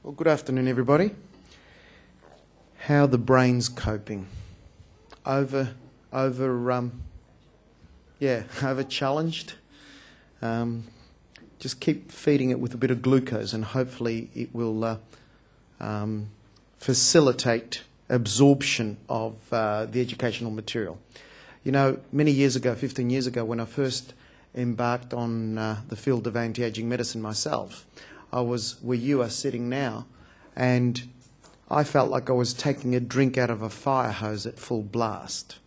Well, good afternoon, everybody. How are the brains coping? Over challenged. Just keep feeding it with a bit of glucose, and hopefully it will facilitate absorption of the educational material. You know, many years ago, 15 years ago, when I first embarked on the field of anti-aging medicine myself, I was where you are sitting now, and I felt like I was taking a drink out of a fire hose at full blast.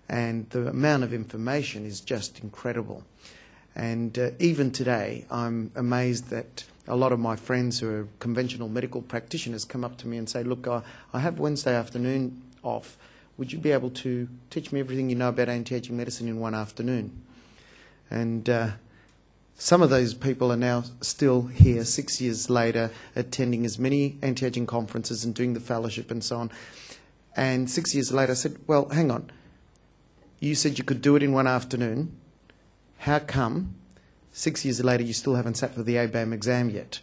And the amount of information is just incredible. And even today, I'm amazed that a lot of my friends who are conventional medical practitioners come up to me and say, look, I have Wednesday afternoon off. Would you be able to teach me everything you know about anti-aging medicine in one afternoon? And some of those people are now still here 6 years later, attending as many anti-aging conferences and doing the fellowship and so on. And 6 years later I said, well, hang on. You said you could do it in one afternoon. How come 6 years later you still haven't sat for the ABAM exam yet?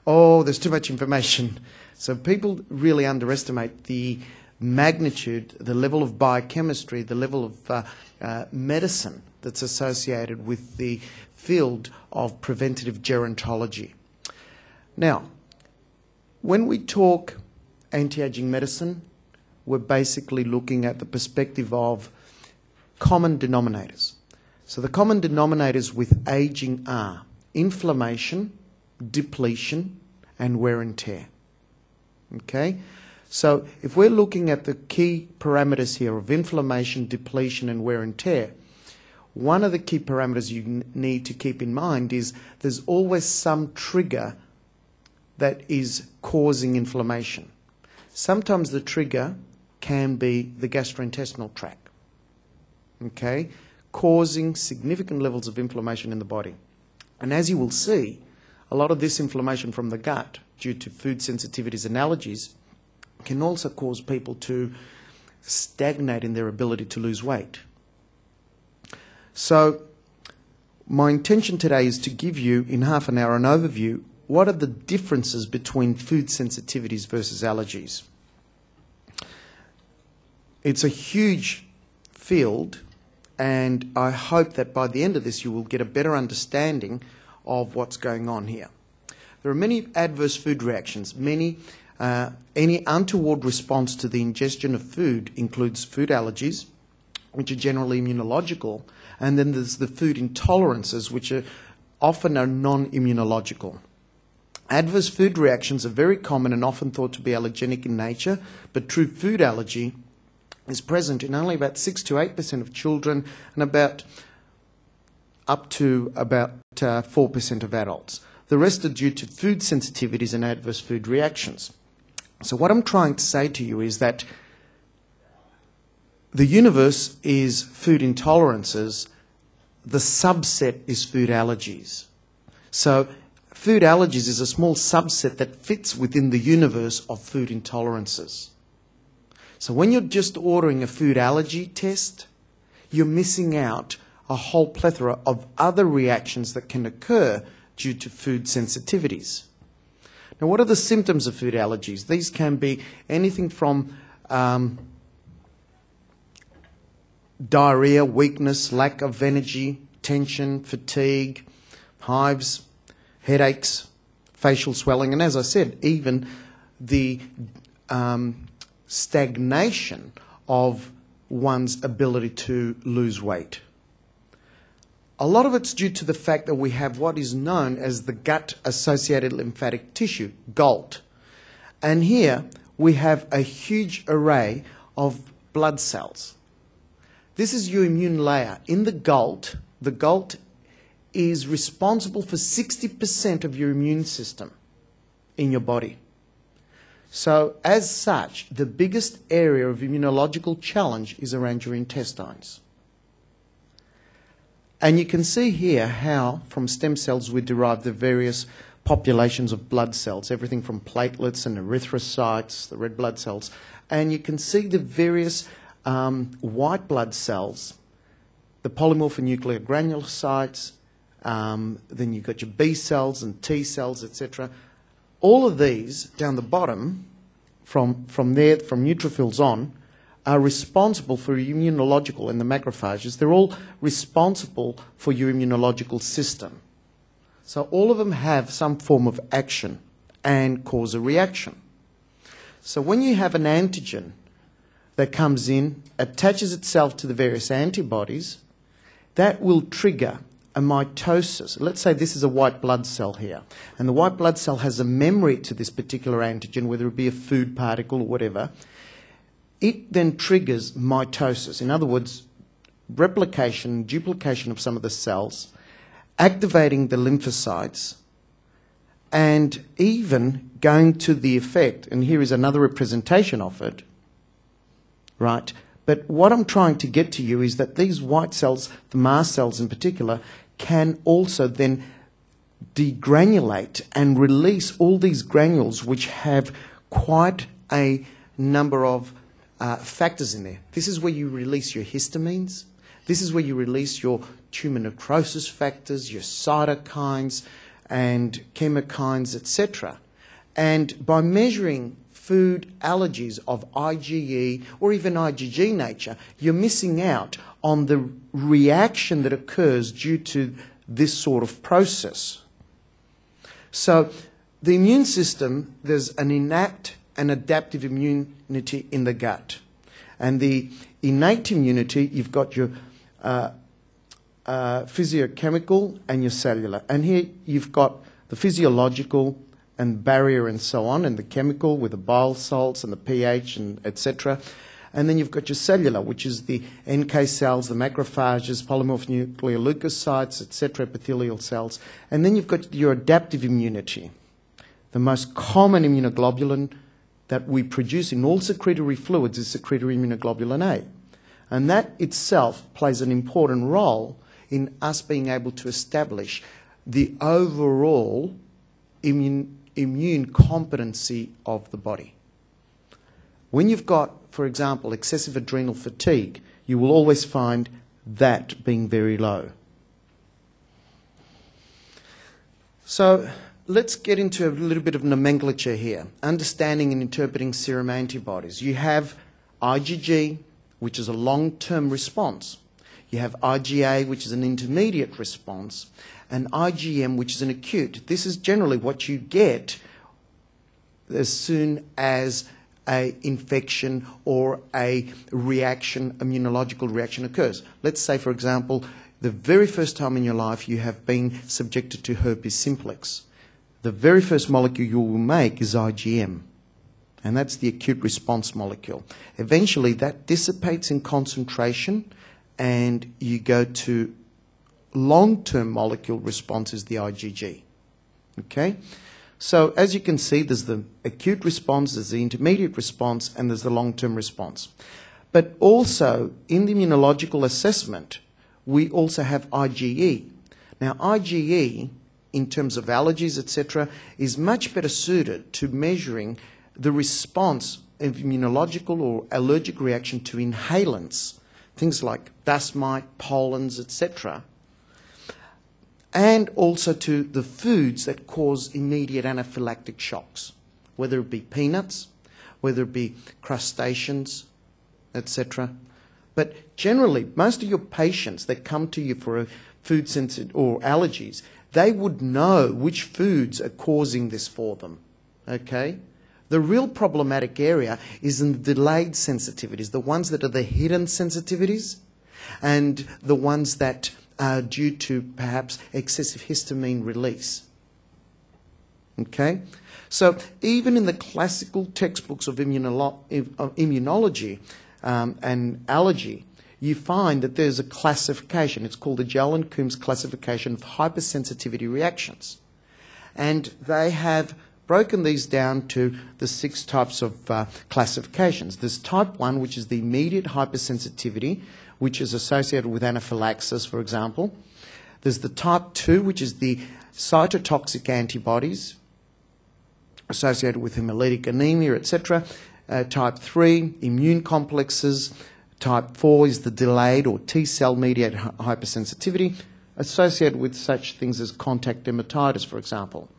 Oh, there's too much information. So people really underestimate the magnitude, the level of biochemistry, the level of medicine that's associated with the field of preventative gerontology. Now, when we talk anti-aging medicine, we're basically looking at the perspective of common denominators. So the common denominators with aging are inflammation, depletion, and wear and tear. Okay? So if we're looking at the key parameters here of inflammation, depletion, and wear and tear, one of the key parameters you need to keep in mind is there's always some trigger that is causing inflammation. Sometimes the trigger can be the gastrointestinal tract, okay, causing significant levels of inflammation in the body. And as you will see, a lot of this inflammation from the gut, due to food sensitivities and allergies, can also cause people to stagnate in their ability to lose weight. So my intention today is to give you, in half an hour, an overview, what are the differences between food sensitivities versus allergies. It's a huge field, and I hope that by the end of this you will get a better understanding of what's going on here. There are many adverse food reactions. Any untoward response to the ingestion of food includes food allergies, which are generally immunological, and then there's the food intolerances, which are often non-immunological. Adverse food reactions are very common and often thought to be allergenic in nature, but true food allergy is present in only about 6 to 8% of children and up to about 4% of adults. The rest are due to food sensitivities and adverse food reactions. So what I'm trying to say to you is that the universe is food intolerances, the subset is food allergies. So food allergies is a small subset that fits within the universe of food intolerances. So when you're just ordering a food allergy test, you're missing out a whole plethora of other reactions that can occur due to food sensitivities. Now, what are the symptoms of food allergies? These can be anything from diarrhea, weakness, lack of energy, tension, fatigue, hives, headaches, facial swelling, and as I said, even the stagnation of one's ability to lose weight. A lot of it's due to the fact that we have what is known as the gut-associated lymphatic tissue, GALT. And here we have a huge array of blood cells. This is your immune layer. In the GALT is responsible for 60% of your immune system in your body. So as such, the biggest area of immunological challenge is around your intestines. And you can see here how from stem cells we derive the various populations of blood cells, everything from platelets and erythrocytes, the red blood cells. And you can see the various white blood cells, the polymorphonuclear granulocytes, then you've got your B cells and T cells, etc. all of these down the bottom, from neutrophils on, are responsible for your immunological, and the macrophages, they're all responsible for your immunological system. So all of them have some form of action and cause a reaction. So when you have an antigen that comes in, attaches itself to the various antibodies, that will trigger a mitosis. Let's say this is a white blood cell here, and the white blood cell has a memory to this particular antigen, whether it be a food particle or whatever. It then triggers mitosis. In other words, replication, duplication of some of the cells, activating the lymphocytes, and even going to the effect, and here is another representation of it, right? But what I'm trying to get to you is that these white cells, the mast cells in particular, can also then degranulate and release all these granules which have quite a number of factors in there. This is where you release your histamines. This is where you release your tumor necrosis factors, your cytokines and chemokines, etc. And by measuring food allergies of IgE or even IgG nature, you're missing out on the reaction that occurs due to this sort of process. So the immune system, there's an innate and adaptive immunity in the gut. And the innate immunity, you've got your physiochemical and your cellular. And here you've got the physiological and barrier and so on, and the chemical with the bile salts and the pH and etc. And then you've got your cellular, which is the NK cells, the macrophages, polymorph nuclear leukocytes, etc., epithelial cells. And then you've got your adaptive immunity. The most common immunoglobulin that we produce in all secretory fluids is secretory immunoglobulin A. And that itself plays an important role in us being able to establish the overall immune competency of the body. When you've got, for example, excessive adrenal fatigue, you will always find that being very low. So let's get into a little bit of nomenclature here. Understanding and interpreting serum antibodies. You have IgG, which is a long-term response. You have IgA, which is an intermediate response, and IgM, which is an acute. This is generally what you get as soon as an infection or a reaction, immunological reaction occurs. Let's say, for example, the very first time in your life you have been subjected to herpes simplex. The very first molecule you will make is IgM, and that's the acute response molecule. Eventually that dissipates in concentration and you go to long-term molecule response is the IgG. Okay? So as you can see, there's the acute response, there's the intermediate response, and there's the long-term response. But also, in the immunological assessment, we also have IgE. Now, IgE, in terms of allergies, etc., is much better suited to measuring the response of immunological or allergic reaction to inhalants, things like dust mite, pollens, etc., and also to the foods that cause immediate anaphylactic shocks, whether it be peanuts, whether it be crustaceans, etc. But generally, most of your patients that come to you for a food sensitive or allergies, they would know which foods are causing this for them. Okay? The real problematic area is in the delayed sensitivities, the ones that are the hidden sensitivities, and the ones that are due to perhaps excessive histamine release. Okay? So even in the classical textbooks of immunology and allergy, you find that there's a classification. It's called the Jelen-Coombs classification of hypersensitivity reactions. And they have broken these down to the 6 types of classifications. There's type 1, which is the immediate hypersensitivity, which is associated with anaphylaxis, for example. There's the type 2, which is the cytotoxic antibodies associated with hemolytic anemia, etc. Type 3, immune complexes. Type 4 is the delayed or T-cell mediated hypersensitivity associated with such things as contact dermatitis, for example.